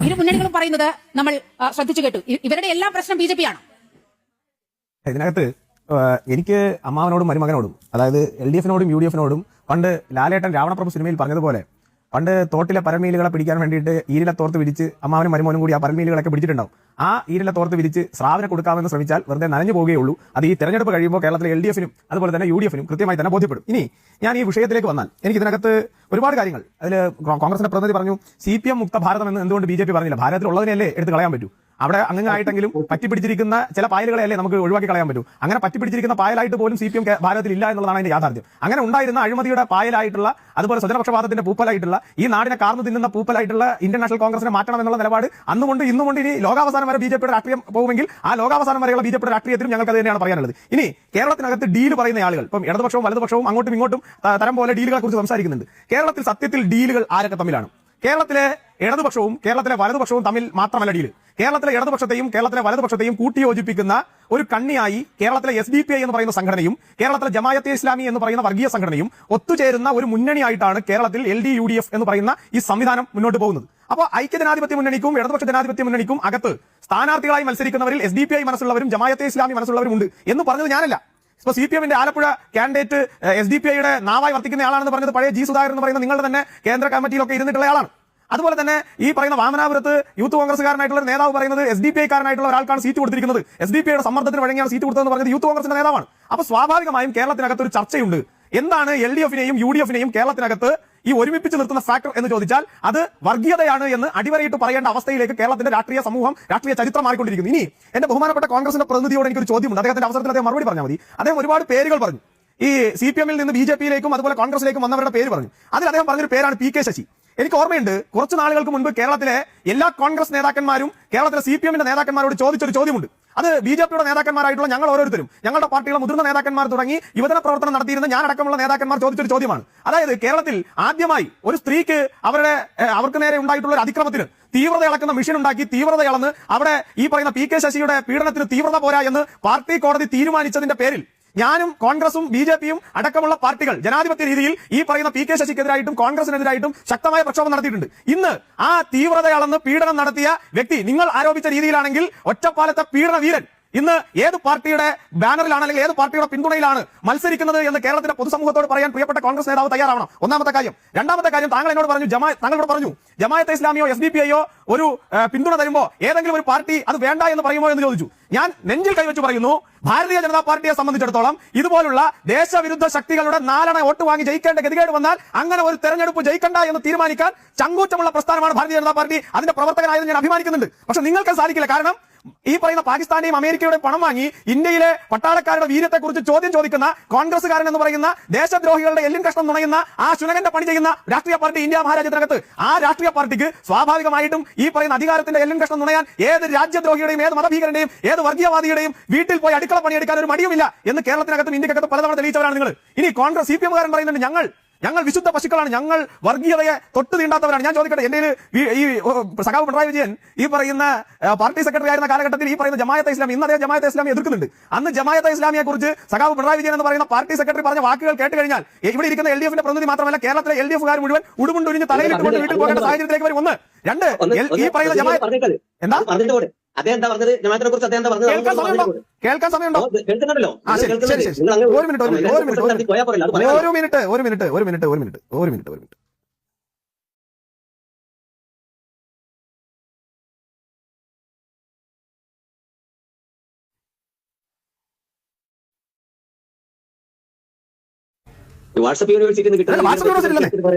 ഇരു മുന്നണികളും പറയുന്നത് നമ്മൾ ശ്രദ്ധിച്ചു കേട്ടു. ഇവരുടെ എല്ലാം പ്രശ്നം ബി.ജെ.പി. ആണ്. ഇതിനകത്ത് എനിക്ക് അമ്മാവനോടും മരുമകനോടും, അതായത് LDF-നോടും UDF-നോടും പണ്ട് ലാലേട്ടൻ രാവണപ്രഭു സിനിമയിൽ പറഞ്ഞതുപോലെ പണ്ട് തോട്ടിലെ പരമീലുകളെ പിടിക്കാൻ വേണ്ടിയിട്ട് ഈരിലെ തോർത്ത് വിരിച്ച് അമ്മാവനും മരുമോനും കൂടി ആ പരമീലുകളൊക്കെ പിടിച്ചിട്ടുണ്ടാവും. ആ ഈരിലെ തോർത്ത് വിരിച്ച് സ്രാവിനെ കൊടുക്കാമെന്ന് ശ്രമിച്ചാൽ വെറുതെ നനഞ്ഞു പോവുകയുള്ളൂ. അത് ഈ തെരഞ്ഞെടുപ്പ് കഴിയുമ്പോൾ കേരളത്തിലെ LDF-നും അതുപോലെ തന്നെ UDF-നും കൃത്യമായി തന്നെ ബോധ്യപ്പെടും. ഇനി ഞാൻ ഈ വിഷയത്തിലേക്ക് വന്നാൽ എനിക്ക് ഇതിനകത്ത് ഒരുപാട് കാര്യങ്ങൾ, അതിൽ കോൺഗ്രസിന്റെ പ്രതിനിധി പറഞ്ഞു CPM മുക്ത ഭാരതം എന്ന് എന്തുകൊണ്ട് BJP പറഞ്ഞില്ല? ഭാരതത്തിലുള്ളതിനല്ലേ എടുത്ത് കളയാൻ പറ്റൂ? അവിടെ അങ്ങനെയായിട്ടെങ്കിലും പറ്റിപ്പിടിച്ചിരിക്കുന്ന ചില പായലുകളെയല്ലേ നമുക്ക് ഒഴിവാക്കി കളയാൻ പറ്റൂ? അങ്ങനെ പറ്റിപ്പിടിച്ചിരിക്കുന്ന പായലായിട്ട് പോലും CPM ഭാരതത്തിൽ ഇല്ല എന്നുള്ളതാണ് അതിന്റെ യാഥാർത്ഥ്യം. അങ്ങനെ ഉണ്ടായിരുന്ന അഴിമതിയുടെ പായലായിട്ടുള്ള, അതുപോലെ സ്വജനപക്ഷപാതത്തിന്റെ പൂപ്പലായിട്ടുള്ള, ഈ നാടിനെ കാർന്നു തിന്നുന്ന പൂപ്പലായിട്ടുള്ള ഇന്ത്യൻ നാഷണൽ കോൺഗ്രസിനെ മാറ്റണം എന്നുള്ള നിലപാട് അന്നുകൊണ്ട് ഇന്നുകൊണ്ട് ഇനി ലോകാവസാനം വരെ BJP-യുടെ രാഷ്ട്രീയം പോകുമെങ്കിൽ ആ ലോകാവസാനം വരെയുള്ള BJP-യുടെ രാഷ്ട്രീയത്തിലും ഞങ്ങൾക്ക് അത് തന്നെയാണ് പറയാനുള്ളത്. ഇനി കേരളത്തിനകത്ത് ഡീൽ പറയുന്ന ആളുകൾ, ഇപ്പം ഇടതുപക്ഷവും വലതുപക്ഷവും അങ്ങോട്ടും ഇങ്ങോട്ടും തരം പോലെ ഡീലുകളെ കുറിച്ച് സംസാരിക്കുന്നുണ്ട്. കേരളത്തിൽ സത്യത്തിൽ ഡീലുകൾ ആരൊക്കെ തമ്മിലാണ്? കേരളത്തിലെ ഇടതുപക്ഷവും കേരളത്തിലെ വലതുപക്ഷവും തമ്മിൽ മാത്രമല്ല ഡീല്. കേരളത്തിലെ ഇടതുപക്ഷത്തെയും കേരളത്തിലെ വലതുപക്ഷത്തെയും കൂട്ടിയോജിപ്പിക്കുന്ന ഒരു കണ്ണിയായി കേരളത്തിലെ SDPI എന്ന് പറയുന്ന സംഘടനയും കേരളത്തിലെ ജമായത്തെ ഇസ്ലാമി എന്ന് പറയുന്ന വർഗീയ സംഘടനയും ഒത്തുചേരുന്ന ഒരു മുന്നണിയായിട്ടാണ് കേരളത്തിൽ LD-UDF എന്ന് പറയുന്ന ഈ സംവിധാനം മുന്നോട്ട് പോകുന്നത്. അപ്പോൾ ഐക്യജനാധിപത്യ മുന്നണിക്കും ഇടതുപക്ഷ ജനാധിപത്യ മുന്നണിക്കും അകത്ത് സ്ഥാനാർത്ഥികളായി മത്സരിക്കുന്നവരിൽ SDPI മനസ്സുള്ളവരും ജമായത്തെ ഇസ്ലാമി മനസ്സുള്ളവരും ഉണ്ട് എന്ന് പറഞ്ഞത് ഞാനല്ല. ഇപ്പൊ CPM-ന്റെ ആലപ്പുഴ കാൻഡിഡേറ്റ് SDPI-യുടെ നാവായി വർത്തിക്കുന്ന ആളാണെന്ന് പറഞ്ഞത് പഴയ G. സുധാകരൻ എന്ന് പറയുന്ന നിങ്ങളുടെ തന്നെ കേന്ദ്ര കമ്മിറ്റിയിലൊക്കെ ഇരുന്നിട്ടുള്ള ആളാണ്. അതുപോലെ തന്നെ ഈ പറയുന്ന വാമനാപുരത്ത് യൂത്ത് കോൺഗ്രസ്സുകാരനായിട്ടുള്ള നേതാവ് പറയുന്നത് SDPI-കാരനായിട്ടുള്ള ഒരാൾക്കാണ് സീറ്റ് കൊടുത്തിരിക്കുന്നത്, SDPI-യുടെ സമ്മർദ്ദത്തിന് വഴങ്ങിയാണ് സീറ്റ് കൊടുത്തതെന്ന് പറഞ്ഞത് യൂത്ത് കോൺഗ്രസിന്റെ നേതാവാണ്. അപ്പൊ സ്വാഭാവികമായും കേരളത്തിനകത്ത് ഒരു ചർച്ചയുണ്ട്. എന്താണ് LDF-നെയും UDF-നെയും കേരളത്തിനകത്ത് ഈ ഒരുമിപ്പിച്ച് നിർത്തുന്ന ഫാക്ടർ എന്ന് ചോദിച്ചാൽ അത് വർഗീയതയാണ് എന്ന് അടിവരയിട്ട് പറയേണ്ട അവസ്ഥയിലേക്ക് കേരളത്തിന്റെ രാഷ്ട്രീയ സമൂഹം, രാഷ്ട്രീയ ചരിത്രം മാറിക്കൊണ്ടിരിക്കുന്നു. ഇനി എന്റെ ബഹുമാനപ്പെട്ട കോൺഗ്രസിന്റെ പ്രതിനിധിയോട് എനിക്കൊരു ചോദ്യമുണ്ട്. അദ്ദേഹത്തിന്റെ അവസരത്തിൽ അദ്ദേഹം മറുപടി പറഞ്ഞാൽ മതി. അദ്ദേഹം ഒരുപാട് പേരുകൾ പറഞ്ഞു. ഈ CPM-ൽ നിന്ന് BJP-യിലേക്കും അതുപോലെ കോൺഗ്രസിലേക്കും വന്നവരുടെ പേര് പറഞ്ഞു. അതിൽ അദ്ദേഹം പറഞ്ഞൊരു പേരാണ് PK ശശി. എനിക്ക് ഓർമ്മയുണ്ട്, കുറച്ചു നാളുകൾക്ക് മുൻപ് കേരളത്തിലെ എല്ലാ കോൺഗ്രസ് നേതാക്കന്മാരും കേരളത്തിലെ CPM-ന്റെ നേതാക്കന്മാരോട് ചോദിച്ചൊരു ചോദ്യമുണ്ട്. അത് BJP-യുടെ നേതാക്കന്മാരായിട്ടുള്ള ഞങ്ങൾ ഓരോരുത്തരും, ഞങ്ങളുടെ പാർട്ടിയുടെ മുതിർന്ന നേതാക്കന്മാർ തുടങ്ങി യുവജന പ്രവർത്തനം നടത്തിയിരുന്ന ഞാൻ അടക്കമുള്ള നേതാക്കന്മാർ ചോദിച്ചൊരു ചോദ്യമാണ്. അതായത് കേരളത്തിൽ ആദ്യമായി ഒരു സ്ത്രീക്ക് അവർക്ക് നേരെ ഉണ്ടായിട്ടുള്ള ഒരു അതിക്രമത്തിന് തീവ്രത അളക്കുന്ന മെഷീൻ ഉണ്ടാക്കി തീവ്രത അളന്ന് അവിടെ ഈ പറയുന്ന PK ശശിയുടെ പീഡനത്തിന് തീവ്രത പോരാ എന്ന് പാർട്ടി കോടതി തീരുമാനിച്ചതിന്റെ പേരിൽ ഞാനും കോൺഗ്രസും BJP-യും അടക്കമുള്ള പാർട്ടികൾ ജനാധിപത്യ രീതിയിൽ ഈ പറയുന്ന PK ശശിക്കെതിരായിട്ടും കോൺഗ്രസിനെതിരായിട്ടും ശക്തമായ പ്രക്ഷോഭം നടത്തിയിട്ടുണ്ട്. ഇന്ന് ആ തീവ്രതയാളെന്ന് പീഡനം നടത്തിയ വ്യക്തി നിങ്ങൾ ആരോപിച്ച രീതിയിലാണെങ്കിൽ ഒറ്റപ്പാലത്തെ പീഡന വീരൻ ഇന്ന് ഏത് പാർട്ടിയുടെ ബാനറിലാണ് അല്ലെങ്കിൽ ഏത് പാർട്ടിയുടെ പിന്തുണയിലാണ് മത്സരിക്കുന്നത് എന്ന് കേരളത്തിലെ പൊതുസമൂഹത്തോട് പറയാൻ പ്രിയപ്പെട്ട കോൺഗ്രസ് നേതാവ് തയ്യാറാവണം. ഒന്നാമത്തെ കാര്യം. രണ്ടാമത്തെ കാര്യം, താങ്കൾ എന്നോട് പറഞ്ഞു, താങ്കളോട് പറഞ്ഞു ജമായത്തെ ഇസ്ലാമിയോ SDPI-യോ ഒരു പിന്തുണ തരുമ്പോ ഏതെങ്കിലും ഒരു പാർട്ടി അത് വേണ്ട എന്ന് പറയുമോ എന്ന് ചോദിച്ചു. ഞാൻ നെഞ്ചിൽ കൈവച്ച് പറയുന്നു, ഭാരതീയ ജനതാ പാർട്ടിയെ സംബന്ധിച്ചിടത്തോളം ഇതുപോലുള്ള ദേശവിരുദ്ധ ശക്തികളുടെ 4 വോട്ട് വാങ്ങി ജയിക്കേണ്ട ഗതികേട് വന്നാൽ അങ്ങനെ ഒരു തെരഞ്ഞെടുപ്പ് ജയിക്കണ്ട എന്ന് തീരുമാനിക്കാൻ ചങ്കൂറ്റമുള്ള പ്രസ്ഥാനമാണ് ഭാരതീയ ജനതാ പാർട്ടി. അതിന്റെ പ്രവർത്തകനായത് ഞാൻ അഭിമാനിക്കുന്നുണ്ട്. പക്ഷെ നിങ്ങൾക്ക് സാധിക്കില്ല. കാരണം ഈ പറയുന്ന പാകിസ്ഥാന്റെയും അമേരിക്കയുടെയും പണം വാങ്ങി ഇന്ത്യയിലെ പട്ടാളക്കാരുടെ വീര്യത്തെക്കുറിച്ച് ചോദ്യം ചോദിക്കുന്ന കോൺഗ്രസ്സുകാരൻ എന്ന് പറയുന്ന ദേശദ്രോഹികളുടെ എല്ലിൻ കഷ്ണം നുണയുന്ന ആ ശുനകന്റെ പണി ചെയ്യുന്ന രാഷ്ട്രീയ പാർട്ടി ഇന്ത്യ മഹാരാജ്യത്തിനകത്ത്, ആ രാഷ്ട്രീയ പാർട്ടിക്ക് സ്വാഭാവികമായിട്ടും ഈ പറയുന്ന അധികാരത്തിന്റെ എല്ലിൻ കഷ്ണം നുണയാൻ ഏത് രാജ്യദ്രോഹിയുടെയും ഏത് മതഭീകരന്റെയും ഏത് വർഗീയവാദിയുടെയും വീട്ടിൽ പോയി അടുക്കള പണിയെടുക്കാൻ ഒരു മടിയുമില്ല എന്ന് കേരളത്തിനകത്തും ഇന്ത്യക്കകത്തും പലതവണ തെളിയിച്ചവരാണ് നിങ്ങൾ. ഇനി കോൺഗ്രസ് CPM-കാരൻ പറയുന്നുണ്ട് ഞങ്ങൾ വിശുദ്ധ പശുക്കളാണ്, ഞങ്ങൾ വർഗീയതയെ തൊട്ട് തീണ്ടാത്തവരാണ്. ഞാൻ ചോദിക്കട്ടെ, എന്റെ ഈ സഖാവ് പിണറായി വിജയൻ ഈ പറയുന്ന പാർട്ടി സെക്രട്ടറി ആയിരുന്ന കാലഘട്ടത്തിൽ ഈ പറയുന്ന ജമായത്തെ ഇസ്ലാമി, ഇന്ന് അദ്ദേഹം ജമായത്തെ ഇസ്ലാമി എതിർക്കുന്നുണ്ട്. അന്ന് ജമായത്തെ ഇസ്ലാമിയെ കുറിച്ച് സഖാവ് പിണറായി വിജയൻ എന്ന് പറയുന്ന പാർട്ടി സെക്രട്ടറി പറഞ്ഞ വാക്കുകൾ കേട്ട് കഴിഞ്ഞാൽ ഇവിടെ ഇരിക്കുന്ന LDF-ന്റെ പ്രതിനിധി മാത്രമല്ല കേരളത്തിലെ LDF-കാർ മുഴുവൻ ഉടുമുണ്ടൊരിഞ്ഞ് തലയിലിട്ടുകൊണ്ട് വീട്ടിൽ പോകേണ്ട സാഹചര്യത്തിലേക്ക് വരും. ഒന്ന്. രണ്ട്, ഈ പറയുന്ന ജമായത്ത് എന്താ അദ്ദേഹം പറഞ്ഞത്, ജമാഅത്തിനെ കുറിച്ച് അദ്ദേഹം പറഞ്ഞത് കേൾക്കാൻ സമയമുണ്ടോ? കേൾക്കുന്നുണ്ടല്ലോ. ഒരു മിനിറ്റ്. വാട്സ്ആപ്പ് യൂണിവേഴ്സിറ്റി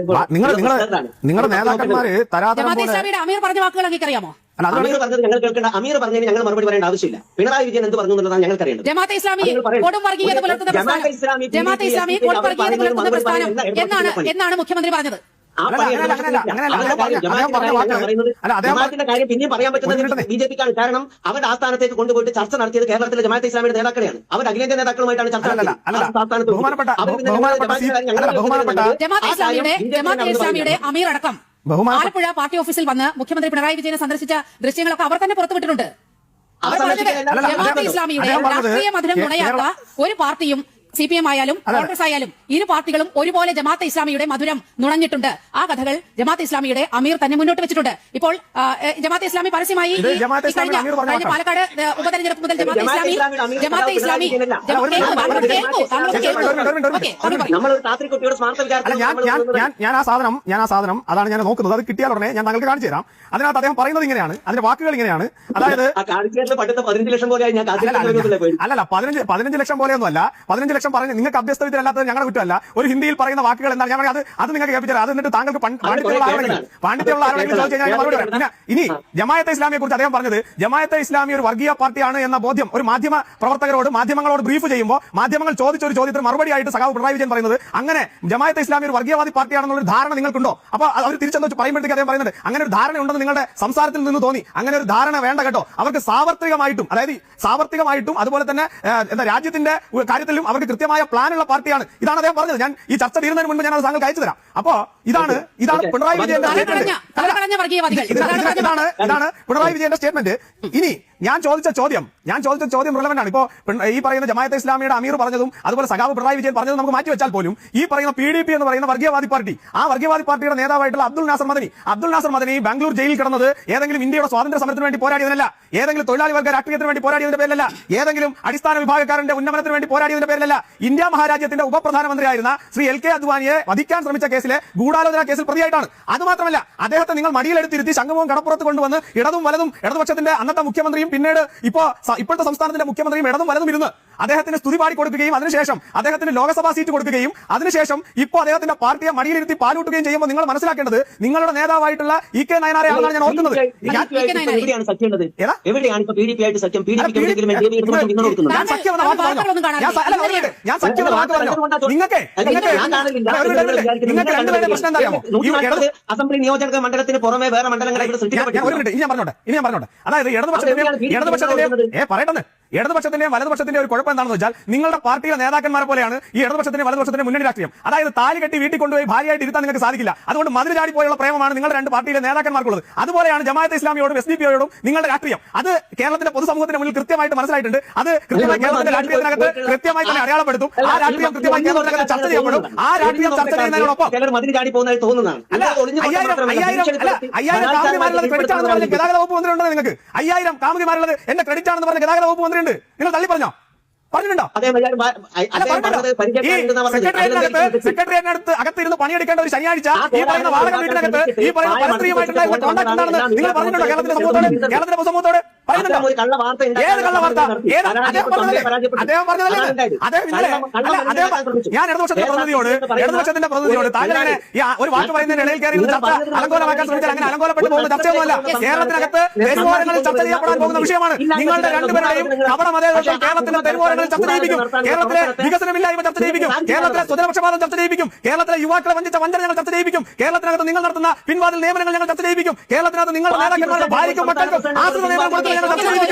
നിങ്ങളുടെ നേതാക്കന്മാര് അമീർ പറഞ്ഞ വാക്കുകൾ അറിയാമോ? അമീർ പറഞ്ഞത് ഞങ്ങൾ കേൾക്കേണ്ട. അമീർ പറഞ്ഞതിന് ഞങ്ങൾ മറുപടി പറയേണ്ട ആവശ്യമില്ല. പിണറായി വിജയൻ എന്ത് പറഞ്ഞു എന്നുള്ളതാണ് ഞങ്ങൾക്ക് അറിയേണ്ടത്. ജമാഅത്തെ ഇസ്ലാമി എന്നാണ് മുഖ്യമന്ത്രി പറഞ്ഞത്. ജമാഅത്തിന്റെ കാര്യം പിന്നെയും പറയാൻ പറ്റുന്നത് BJP-ക്കാണ്. കാരണം അവരുടെ ആസ്ഥാനത്തേക്ക് കൊണ്ടുപോയിട്ട് ചർച്ച നടത്തിയത് കേരളത്തിലെ ജമാഅത്തെ ഇസ്ലാമിയുടെ നേതാക്കളെയാണ്. അവർ അഖിലേന്ത്യാ നേതാക്കളുമായിട്ടാണ് ചർച്ച ജമാഅത്തെ ഇസ്ലാമിയുടെ അമീർ അടക്കം ആലപ്പുഴ പാർട്ടി ഓഫീസിൽ വന്ന് മുഖ്യമന്ത്രി പിണറായി വിജയനെ സന്ദർശിച്ച ദൃശ്യങ്ങളൊക്കെ അവർ തന്നെ പുറത്തുവിട്ടിട്ടുണ്ട്. അവർ പറഞ്ഞത് ജമാഅത്തെ ഇസ്ലാമിയുടെ രാഷ്ട്രീയ മധുരം നുണയാത്ത ഒരു പാർട്ടിയും CPM ആയാലും കോൺഗ്രസ് ആയാലും ഇരു പാർട്ടികളും ഒരുപോലെ ജമാഅത്തെ ഇസ്ലാമിയുടെ മധുരം നുണഞ്ഞിട്ടുണ്ട്. ആ കഥകൾ ജമാഅത്തെ ഇസ്ലാമിയുടെ അമീർ തന്നെ മുന്നോട്ട് വെച്ചിട്ടുണ്ട്. ഇപ്പോൾ ജമാഅത്തെ ഇസ്ലാമി പരസ്യമായി കഴിഞ്ഞ പാലക്കാട് ഉപതെരഞ്ഞെടുപ്പ് മുതൽ ജമാഅത്തെ ഇസ്ലാമി ഞാൻ ആ സാധനം അതാണ് ഞാൻ നോക്കുന്നത്. അത് കിട്ടിയാൽ ഉടനെ ഞാൻ താങ്കൾക്ക് കാണിച്ചു തരാം. അതിനകത്ത് അദ്ദേഹം പറയുന്നത് ഇങ്ങനെയാണ്, അതിന്റെ വാക്കുകൾ ഇങ്ങനെയാണ്. അതായത് 15 ലക്ഷം പോലെ അല്ലല്ല 15 ലക്ഷം പോലെയൊന്നും അല്ല. 15 ലക്ഷം പറഞ്ഞ് നിങ്ങൾക്ക് അഭ്യസ്തവിദ്യരല്ലാത്തത് ഞങ്ങളുടെ കുറ്റമല്ല. ഒരു ഹിന്ദിയിൽ പറയുന്ന വാക്കുകൾ എന്താണ് ഞാൻ അത് നിങ്ങൾക്ക് കേൾപ്പിച്ചാൽ അത് എന്നിട്ട് താങ്കൾക്ക് പാണ്ഡിത്യമുള്ള ആരോടെങ്കിലും ചോദിച്ചു കഴിഞ്ഞാൽ മറുപടി പറയാം. പിന്നെ ഇനി ജമാഅത്തെ ഇസ്ലാമിയെ കുറിച്ച് അദ്ദേഹം പറഞ്ഞത് ജമാഅത്തെ ഇസ്ലാമി ഒരു വർഗീയ പാർട്ടിയാണ് എന്ന ബോധ്യം ഒരു മാധ്യമ പ്രവർത്തകരോട് മാധ്യമങ്ങളോട് ബ്രീഫ് ചെയ്യുമ്പോൾ മാധ്യമങ്ങൾ ചോദിച്ചൊരു ചോദ്യത്തിന് മറുപടിയായിട്ട് സഖാവ് പിണറായി വിജയൻ പറയുന്നത് അങ്ങനെ ജമാഅത്തെ ഇസ്ലാമി ഒരു വർഗീയവാദി പാർട്ടിയാണെന്നുള്ള ധാരണ നിങ്ങൾക്കുണ്ടോ? അപ്പോൾ അവർ തിരിച്ചെന്ന് വെച്ച് പറയുമ്പോഴത്തേക്ക് അദ്ദേഹം പറയുന്നുണ്ട് അങ്ങനെ ഒരു ധാരണ ഉണ്ടെന്ന് നിങ്ങളുടെ സംസാരത്തിൽ നിന്ന് തോന്നി. അങ്ങനെ ഒരു ധാരണ വേണ്ട കേട്ടോ. അവർക്ക് സാർവത്രികമായിട്ടും അതായത് സാർവത്രികമായിട്ടും അതുപോലെ തന്നെ എന്താ രാജ്യത്തിന്റെ കാര്യത്തിലും അവർക്ക് കൃത്യമായ പ്ലാനുള്ള പാർട്ടിയാണ്. ഇതാണ് അദ്ദേഹം പറഞ്ഞത്. ഞാൻ ഈ ചർച്ച തീരുന്നതിന് മുൻപ് ഞാൻ അത് താങ്കൾക്ക് അയച്ചു തരാം. അപ്പോ ഇതാണ് പിണറായി വിജയന്റെ ഇതാണ് പിണറായി വിജയന്റെ സ്റ്റേറ്റ്മെന്റ്. ഇനി ഞാൻ ചോദിച്ച ചോദ്യം റിലവന്റ് ആണ്. ഇപ്പോ ഈ പറയുന്ന ജമാഅത്തെ ഇസ്ലാമിയുടെ അമീർ പറഞ്ഞതും അതുപോലെ സഖാവ് പിണറായി വിജയൻ പറഞ്ഞതും നമുക്ക് മാറ്റിവെച്ചാൽ പോലും ഈ പറയുന്ന PDP എന്ന് പറയുന്ന വർഗീയവാദി പാർട്ടി, ആ വർഗീയവാദി പാർട്ടിയുടെ നേതാവായിട്ടുള്ള അബ്ദുൽ നാസർ മദനി ബാംഗ്ലൂർ ജയിലിൽ കിടന്നത് ഏതെങ്കിലും ഇന്ത്യയുടെ സ്വാതന്ത്ര്യ സമരത്തിന് വേണ്ടി പോരാടിയതിനല്ല, ഏതെങ്കിലും തൊഴിലാളി വർഗ രാഷ്ട്രീയത്തിന് വേണ്ടി പോരാടിയതിന്റെ പേരിലല്ല, ഏതെങ്കിലും അടിസ്ഥാന വിഭാഗക്കാരന്റെ ഉന്നമനത്തിന് വേണ്ടി പോരാടിയതിന്റെ പേരിലല്ല. ഇന്ത്യ മഹാരാജ്യത്തിന്റെ ഉപപ്രധാനമന്ത്രിയായിരുന്ന ശ്രീ LK അദ്വാനിയെ വധിക്കാൻ ശ്രമിച്ച കേസിലെ ഗൂഢാലോചന കേസിൽ പ്രതിയായിട്ടാണ്. അതുമാത്രമല്ല അദ്ദേഹത്തെ നിങ്ങൾ മടിയിലെടുത്തിരുത്തി ശംഖുമുഖം കടപ്പുറത്ത് കൊണ്ടുവന്ന് ഇടതും വലതും ഇടതുപക്ഷത്തിന്റെ അന്നത്തെ മുഖ്യമന്ത്രിയും പിന്നീട് ഇപ്പോഴത്തെ സംസ്ഥാനത്തിന്റെ മുഖ്യമന്ത്രിയും ഇടതും വലതും ഇരുന്ന് അദ്ദേഹത്തിന് സ്തുതി പാടി കൊടുക്കുകയും അതിനുശേഷം അദ്ദേഹത്തിന് ലോക്സഭാ സീറ്റ് കൊടുക്കുകയും അതിനുശേഷം ഇപ്പോൾ അദ്ദേഹത്തിന്റെ പാർട്ടിയെ മടിയിലിരുത്തി പാലൂട്ടുകയും ചെയ്യുമ്പോൾ നിങ്ങൾ മനസ്സിലാക്കേണ്ടത് നിങ്ങളുടെ നേതാവായിട്ടുള്ള EK നയനാരെ ആണെന്നാണ് ഞാൻ ഓർക്കുന്നത്. ഞാൻ സഖ്യം വാക്ക് പറഞ്ഞു. നിങ്ങൾക്ക് രണ്ടുപേരുടെ പ്രശ്നം എന്താ അറിയാമോ? അസംബ്ലി നിയോജക മണ്ഡലത്തിന് പുറമെ വേറെ മണ്ഡലങ്ങളെ ഇനി ഞാൻ പറഞ്ഞോട്ടെ. അതായത് ഇടതുപക്ഷത്തിന്റെയും വലതുപക്ഷത്തിന്റെ ഒരു കുഴപ്പം എന്താണെന്ന് വെച്ചാൽ നിങ്ങളുടെ പാർട്ടിയിലെ നേതാക്കന്മാരെ പോലെയാണ് ഈ ഇടതുപക്ഷത്തിന്റെ വലതുപക്ഷത്തിന്റെ മുന്നണി രാഷ്ട്രീയം. അതായത് താലി കെട്ടി വീട്ടിൽ കൊണ്ടുപോയി ഭാര്യയായിട്ട് ഇരുത്താൻ നിങ്ങൾക്ക് സാധിക്കില്ല. അതുകൊണ്ട് മതിൽ ചാടി പോയുള്ള പ്രേമമാണ് നിങ്ങളുടെ രണ്ട് പാർട്ടിയിലെ നേതാക്കന്മാർക്കുള്ളത്. അതുപോലെയാണ് ജമാഅത്തെ ഇസ്ലാമിയോടും SDPയോടും നിങ്ങളുടെ രാഷ്ട്രീയം. അത് കേരളത്തിന്റെ പൊതുസമൂഹത്തിന് മുന്നിൽ കൃത്യമായിട്ട് മനസ്സിലായിട്ടുണ്ട്. അത് കൃത്യമായി കേരളത്തിന്റെ രാഷ്ട്രീയത്തിനകത്ത് കൃത്യമായി തന്നെ അടയാളപ്പെടുത്തും. ആ രാഷ്ട്രീയം കൃത്യമായി കേരളത്തിനകത്ത് ചർച്ച ചെയ്യപ്പെടും. ആ രാഷ്ട്രീയം ചർച്ച ചെയ്യുന്നതിനോടൊപ്പം 5000 കാമുകിമാരുള്ളത് ക്രെഡിറ്റ് ആണെന്ന് പറഞ്ഞ് ഗതാഗത വകുപ്പ് മന്ത്രിയുണ്ട്. നിങ്ങൾക്ക് 5000 കാമുകിമാരുള്ളത് എന്റെ ക്രെഡിറ്റ് ആണെന്ന് പറഞ്ഞ് ഗതാഗത വകുപ്പ് മന്ത്രിയുണ്ട്. നിങ്ങൾ തള്ളി പറഞ്ഞിട്ടുണ്ടോ? സെക്രട്ടേറിയറ്റിനകത്ത് അകത്തിരുന്ന് പണിയെടുക്കേണ്ട ഒരു ശനിയാഴ്ച ഈ പറയുന്ന വാടക വീട്ടിനകത്ത് ഈ പറയുന്ന പരസ്ത്രീയുമായിട്ടുള്ള കോൺടാക്ട് എന്താണെന്ന് നിങ്ങൾ പറഞ്ഞിട്ടുണ്ടോ? കേരളത്തിന്റെ പൊതുസമൂഹത്തോട് പറയുന്നുണ്ടോ? ഏത് കള്ള വാർത്ത? അദ്ദേഹം പറഞ്ഞതല്ലേ? ഞാൻ ഇടതുപക്ഷത്തിന്റെ പ്രതിനിധിയോട് താങ്കളെ ഒരു വാക്ക് പറയുന്നതിന്റെ ഇടയിൽ കയറി ചർച്ച അലങ്കോലമാക്കാൻ ശ്രമിച്ചാൽ അങ്ങനെ അലങ്കോലപ്പെട്ടു പോകുന്ന ചർച്ചയൊന്നുമല്ല. കേരളത്തിനകത്ത് തെരുവോരങ്ങളിൽ ചർച്ച ചെയ്യപ്പെടാൻ പോകുന്ന വിഷയമാണ്. നിങ്ങളുടെ രണ്ടുപേരുടെയും കപട മതേതരത്വം കേരളത്തിലെ തെരുവോരങ്ങളിൽ ചർച്ച ചെയ്യിപ്പിക്കും. കേരളത്തിലെ വികസനമില്ലായ്മ ചർച്ച ചെയ്യിപ്പിക്കും. കേരളത്തിലെ സ്വജനപക്ഷപാതം ചർച്ച ചെയ്യിപ്പിക്കും. കേരളത്തിലെ യുവാക്കളെ വഞ്ചിച്ച വഞ്ചന ഞങ്ങൾ ചർച്ച ചെയ്യിപ്പിക്കും. കേരളത്തിനകത്ത് നിങ്ങൾ നടത്തുന്ന പിൻവാതിൽ നിയമനങ്ങൾ ഞങ്ങൾ ചർച്ച ചെയ്യിപ്പിക്കും. കേരളത്തിനകത്ത് നിങ്ങളുടെ നേതാക്കന്മാരുടെ ഭാര്യയ്ക്കും മക്കൾക്കും ആശ്രിത നിയമനം കൊടുത്ത് ഞങ്ങൾ ചർച്ച ചെയ്യിപ്പിക്കും.